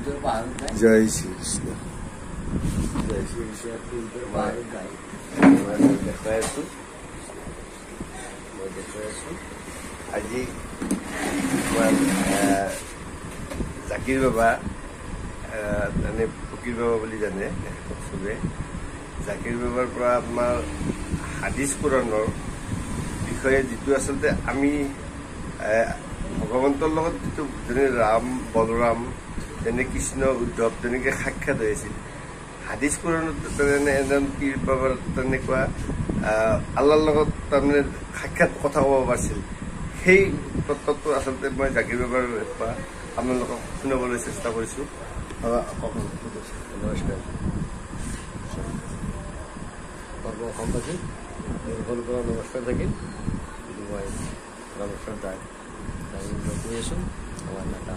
জয় শ্ৰীকৃষ্ণ। জয় শ্ৰীকৃষ্ণ। দেখুৱাই আছো আজি জাকিৰ বাবা মানে ফকীৰ বাবা বুলি জানে চবে। জাকিৰ বাবাৰ পৰা আপোনাৰ হাদিছ কোৰাণৰ বিষয়ে যিটো আচলতে আমি ভগৱন্তৰ লগত যিটো যেনে ৰাম বলৰাম যেনে কৃষ্ণ উদ্ধৱ তেনেকৈ সাক্ষাৎ হৈ আছিল, হাদিছ কোৰাণত তেনে এজন পীৰ বাবাৰ তেনেকুৱা আল্লাহৰ লগত তাৰমানে সাক্ষাৎ কথা ক'ব পাৰিছিল। সেই তত্ত্বটো আচলতে মই জাকিৰ বাবাৰ পৰা আপোনালোকক শুনাবলৈ চেষ্টা কৰিছোঁ। নমস্কাৰ অসমবাসী, সকলো পৰা নমস্কাৰ থাকিল। মই নমস্কাৰ কৈ আছোঁ। আমাৰ নেতা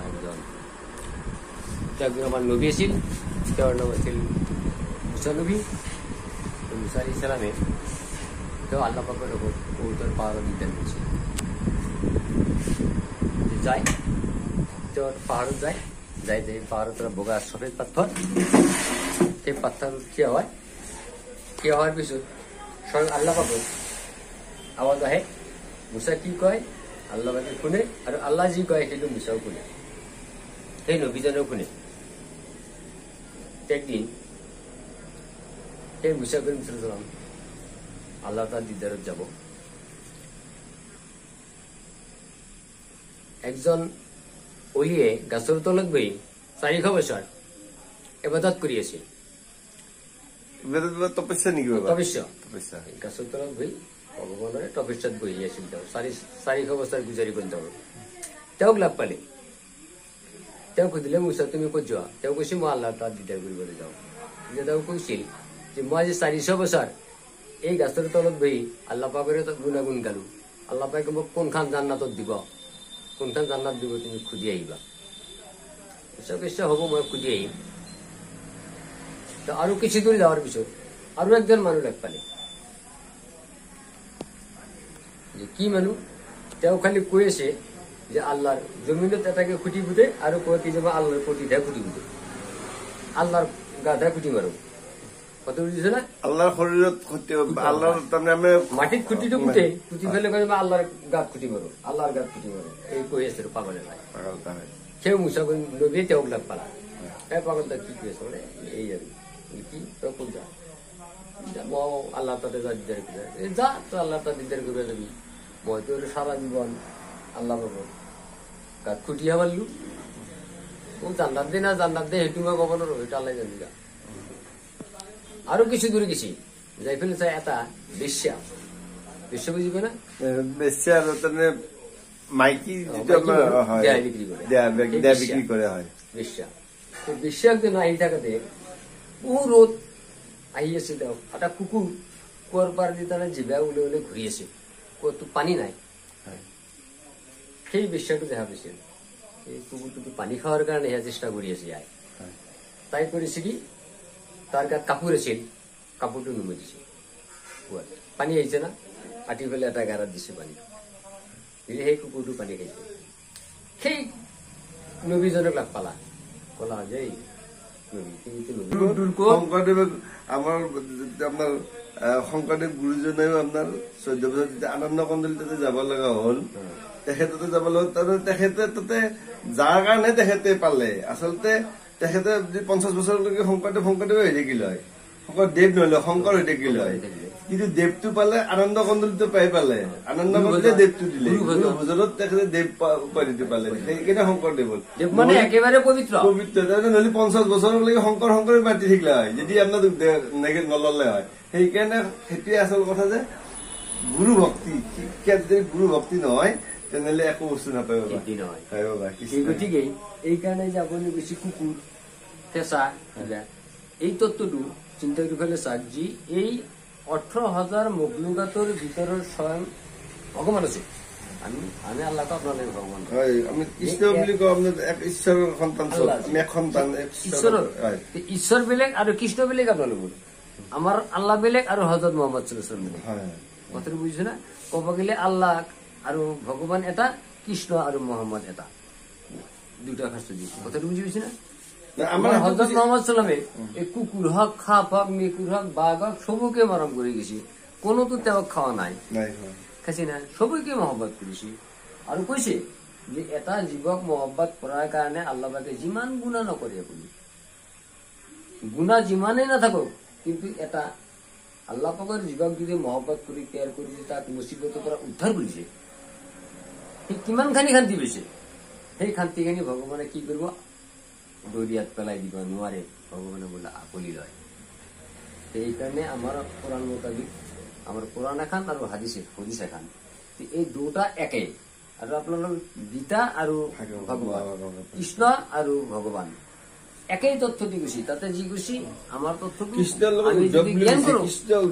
একজন আমাৰ নবী আছিল, তেওঁৰ নাম আছিল মুছা নবী। মুছা আলাইহিস সালামে তেওঁ আল্লাহ পাকেৰ ওপৰ কবুতৰ পাহাড় বিধান কৰেছিল। যায় তেওঁৰ পাহাড়ত যায় যাই যাই পাহাড়ত বগা সফেদ পাথর, সেই পাথর থিয় হওয়ার পিছত স্বয়ং আল্লাহ পাকের আওয়াজ আহে। মুছা কি কয় আল্লাহ পাকে শুনে, আৰু আল্লাহ যি কয় সেইটো মুছাও শুনে, সেই নবীজনেও শুনে। একদিন সেই মুছা করিম সাল্লাল্লাহু আলাইহি ওয়াসাল্লাম আল্লাহ তাআলার দিদারত যাব। একজন অলিয়ে গাছের তলত বহি 400 বছর ইবাদত কৰি আছিল। তপস্যা নেকি? তপস্যা গাছেৰ তলত বহি ভগৱানৰ তপস্যাত বহি আছিল। তেওঁ 400 বছৰ গুজাৰি গল। তেওঁক লাভ পালে। তেওঁ সুধিলে মুছা তুমি ক'ত যোৱা? তেওঁ কৈছে মই আল্লাহ তাআলাৰ দিদাৰ কৰিবলৈ যাওঁ। তেওঁ কৈছিল যে মই আজি 400 বছৰ এই গাছের তলত বহি আল্লাহ পাকের গুণাগুণ গালো। আল্লাহ পাকে মোক কোনখান জান্নাতত দিব, কোনখান জান্নাত দিব তুমি খুঁজি আহিবা। কৈছে হ'ব মই খুঁজি আহিম। আৰু কিছু দূৰ যাওয়াৰ পিছত আৰু একজন মানুহ লগ পালে। যে কি মানুহ? তেওঁ খালি কৈ আছে যে আল্লাহর জমিনত এটাকে খুঁটি পুঁতে আৰু কয় কি যে মই আল্লাহৰ প্ৰতিহে খুঁটি পুঁতে, আল্লাহৰ গাধা খুঁটি মাৰো। কত বুঝিছে না? আল্লাহৰ শৰীৰত আল্লাহৰ তাৰমানে মাটিত খুঁটিটো পুঁতে, পুঁতি ফেলে কয় আল্লাহৰ গাত খুঁটি মাৰো, আল্লাহৰ গাত খুঁটি মাৰো। এই কৈ আছে পাগলে নাই। সেই মুছা নবী তেওঁক লাভ পালা। এই পাগলটা কি কৈ আছে মানে এই আৰু কি তই ক'ত যা? মই আল্লাহ তাতে যা দিদাৰ কৰি যা, তই আল্লাহ তাত দিদাৰ কৰিব যাবি। মই তোৰ সাৰা জীবন আল্লাহ পাব গাত খুঁটিয়া মাৰিলো। ও জান্নাত দে না জান্নাত দে সেইটো মই ক'ব নোৱাৰো, সেইটো আল্লাহ জানি যা। আৰু কিছু দূরে গেছি, যাই ফেলে চাই এটা বেশ্যা। বেশ্যা বুঝিবে না? বেশ্যা তাৰমানে মাইকী বিক্রি করে হয় বেশ্যা। তো বেশ্যা একদিন আহি থাকাতে বহু রোদ আহি আছে। তেওঁ এটা কুকুর কুয়ার পার দিয়ে তারা জিভা উলে উলে ঘুরি আছে, তো পানি নাই। সেই বেশ্যাটো দেখা পাইছিল। এই কুকুরটো পানি খাওয়ার কারণে ইহা চেষ্টা করি আছে। তাই করেছে কি তার গাত কাপড় আছিল, কাপড়টো নুমে দিছে। পানি আহিছে না, কাটি ফেলে এটা গাড়াত দিছে পানী দিলে, সেই কুকুরটো পানী খাইছে। সেই নবীজনক লাভ পালা, কলা যে শংকৰদেৱ আমাৰ আপোনাৰ শংকৰদেৱ গুৰুজনেও আপোনাৰ 14 বছৰ যেতিয়া আনন্দ কন্দলী তাতে যাব লগা হল, তেখেততে যাব লগা তেখেতে তাতে যাৰ কাৰণে তেখেতে পালে। আচলতে তেখেতে 50 বছৰলৈকে শংকৰদেৱ হৈ থাকিল হয়, শংকৰদেৱ নহলে শংকৰ হৈ থাকিল হয়। কিন্তু দেৱটো পালে, আনন্দ কন্দলীটো পালে, আনন্দ কন্দলীয়ে দেৱটো দিলে, ভোজনত তেখেতে দেৱ উপাধিটো পালে। সেইকাৰণে শংকৰদেৱ হল মানে একেবাৰে পবিত্ৰ। নহলে 50 বছৰলৈকে শংকৰ মাতি থাকিলে হয় যদি আপোনাৰ নললে হয়। সেইকাৰণে সেইটোৱে আচল কথা যে গুৰু ভক্তি, শিক্ষাত যদি গুৰু ভক্তি নহয় তেনেহলে একো বস্তু নাপায়। গতিকে এই কাৰণে যে আপুনি বেছি কুকুৰ কেঁচা এই তত্ত্বটো চিন্তা কৰি ফেলে চাওক যি এই 18,000 মখলুকাতৰ ভিতৰৰ স্বয়ং ভগৱান আছে। আমি আল্লাহক আপোনালোকে ভগৱান আমি কৃষ্ণ বুলি কওঁ, ঈশ্বৰৰ সন্তান, ঈশ্বৰ বেলেগ আৰু কৃষ্ণ বেলেগ। আপোনালোকৰ আমাৰ আল্লাহ বেলেগ আৰু হযরত মুহাম্মদ সাল্লাল্লাহু আলাইহি ওয়াসাল্লাম বেলেগ। কথাটো বুজিছে না? ক'ব গেলে আল্লাহ আৰু ভগৱান এটা, কৃষ্ণ আৰু মুহাম্মদ এটা, দুটা খাস্ত দিছে। কথাটো বুজি পাইছে না? আমাৰ হযৰত মুহাম্মদ সাল্লামে এই কুকুৰ হক খাপ হক মেকুৰ হক বাঘ হক সবকে মৰম কৰি গেছি কোনো তো তেওঁক খাওয়া নাই খাইছি না সবকে মহব্বত করেছি আৰু কৈছে যে এটা জীৱক মহব্বত কৰাৰ কাৰণে আল্লাহ পাকে যিমান গুণা নকৰে আপুনি গুণা যিমানেই নাথাকক কিন্তু এটা আল্লাহ পাকৰ জীৱক যদি মহব্বত কৰি কেয়াৰ কৰি তাক মুসিবতৰ পৰা উদ্ধাৰ কৰিছে সি কিমানখানি শান্তি পাইছে সেই শান্তিখিনি ভগৱানে কি কৰিব দৰিয়াত পেলাই দিব নোৱাৰে ভগৱানে বোলে আকলি লয় সেইকাৰণে আমাৰ কোরআন মোতাবিক আমার কোরআন এখান আর হাদিস এখান এই দুটা একে আর আপনার গীতা আর ভগবান কৃষ্ণ আর ভগবান একই তথ্য দি গুছি তাতে যি গুছি আমার তথ্য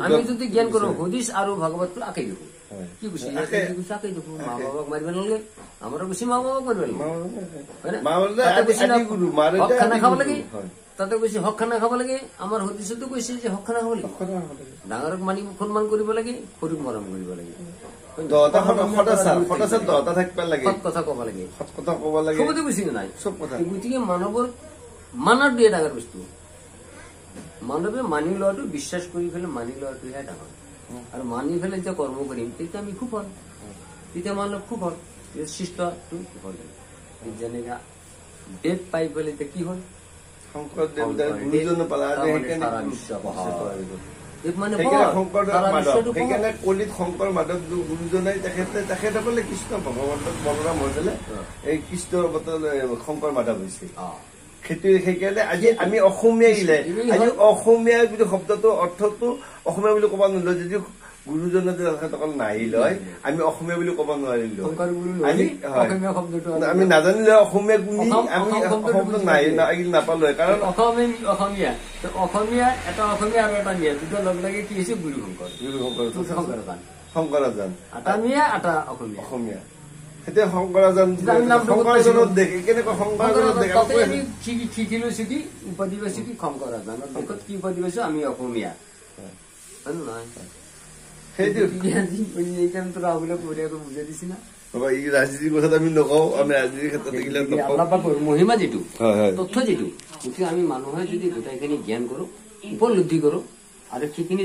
আমি যদি জ্ঞান করো হদিস আর ভগবত আঁকাই দেখো কি গুছি আঁকাই দেখো মা বাবাক মারবে নালগে আমরা গুছি মা বাবাক মারবে হক খানা খাব লাগে তাতে কৈছে হক খানা খাব লাগে আমাৰ হদিছতো কৈছে যে হক খানা খাব লাগে ডাঙৰক মানি সন্মান কৰিব লাগে সৰুক মৰম কৰিব লাগে কথা কব লাগে সবতে কৈছে নাই গতিকে মানৱৰ মানাৰ দিয়ে ডাঙৰ বস্তু মানৱে মানি লোৱাটো বিশ্বাস কৰি পেলাই মানি লোৱাটোহে ডাঙৰ আৰু মানি পেলাই যেতিয়া কৰ্ম কৰিম তেতিয়া আমি খুব হল তেতিয়া মানৱ খুব হল শিষ্টটো হল যেনেকা দেৱ পাই পেলাই এতিয়া কি হল গুৰুজনে পালা সেইকাৰণে কলিত শংকৰ মাধৱ গুৰুজনাই তেখেতসকলে কৃষ্ণ ভগৱন্তক বলৰাম হৈ পেলাই এই কৃষ্ণ শংকৰ মাধৱ হৈছে সেইটো সেইকাৰণে আজি আমি অসমীয়া গিলে আজি অসমীয়া বুলি শব্দটো অৰ্থটো অসমীয়া বুলি ক'ব নোৱাৰিলো যদিও গুৰুজনে তেখেতসকল নাহি লয় আমি অসমীয়া বুলি ক'ব নোৱাৰিলো আমি নাজানিলে অসমীয়া গুণি আমি শব্দ নাপালো কাৰণ অসমীয়া এটা অসমীয়া আৰু এটা মিয়া দুটা লগ লাগি কি হৈছে গুৰু শংকৰাজান এটা মিয়া এটা অসমীয়া এতিয়া শংকৰাজানত দেখে কেনেকুৱা শংকৰাজানত দেখা শিকি লৈছো কি উপাধি পাইছো কি শংকৰাজানৰ দেশত কি উপাধি পাইছো আমি অসমীয়া হয় নহয় ৰাজনীতিৰ কথাত আমি নকওঁ আমি ৰাজনীতিৰ ক্ষেত্ৰত মহিমা যিটো তথ্য যিটো গতিকে আমি মানুহে যদি গোটেইখিনি জ্ঞান কৰো উপলব্ধি কৰো আৰু সেইখিনি